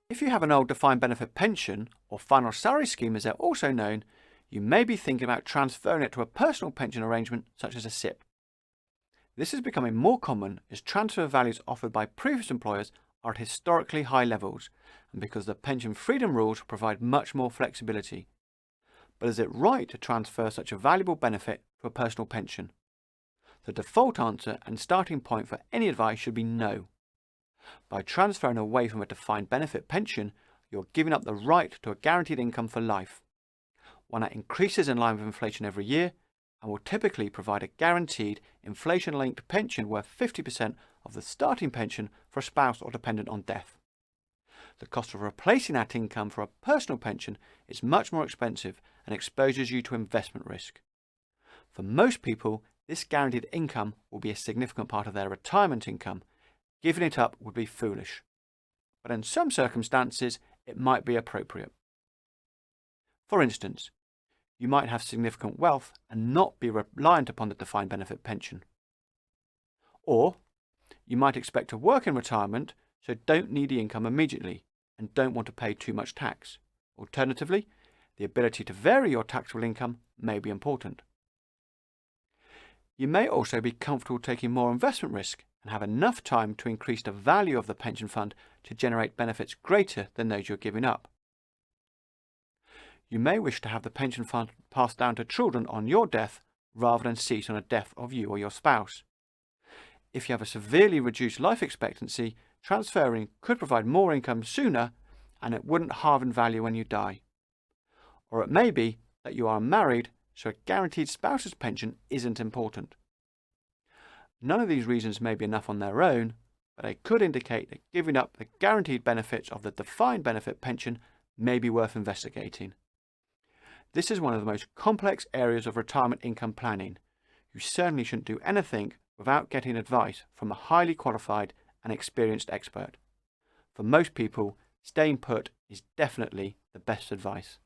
If you have an old defined benefit pension, or final salary scheme as they're also known, you may be thinking about transferring it to a personal pension arrangement such as a SIPP. This is becoming more common as transfer values offered by previous employers are at historically high levels, and because the pension freedom rules provide much more flexibility. But is it right to transfer such a valuable benefit to a personal pension? The default answer and starting point for any advice should be no. By transferring away from a defined benefit pension, you're giving up the right to a guaranteed income for life, one that increases in line with inflation every year and will typically provide a guaranteed inflation-linked pension worth 50% of the starting pension for a spouse or dependent on death. The cost of replacing that income for a personal pension is much more expensive and exposes you to investment risk. For most people, this guaranteed income will be a significant part of their retirement income. Giving it up would be foolish. But in some circumstances, it might be appropriate. For instance, you might have significant wealth and not be reliant upon the defined benefit pension. Or you might expect to work in retirement, so don't need the income immediately and don't want to pay too much tax. Alternatively, the ability to vary your taxable income may be important. You may also be comfortable taking more investment risk and have enough time to increase the value of the pension fund to generate benefits greater than those you're giving up. You may wish to have the pension fund passed down to children on your death rather than cease on the death of you or your spouse. If you have a severely reduced life expectancy, transferring could provide more income sooner and it wouldn't halve in value when you die. Or it may be that you are married, so a guaranteed spouse's pension isn't important. None of these reasons may be enough on their own, but they could indicate that giving up the guaranteed benefits of the defined benefit pension may be worth investigating. This is one of the most complex areas of retirement income planning. You certainly shouldn't do anything without getting advice from a highly qualified and experienced expert. For most people, staying put is definitely the best advice.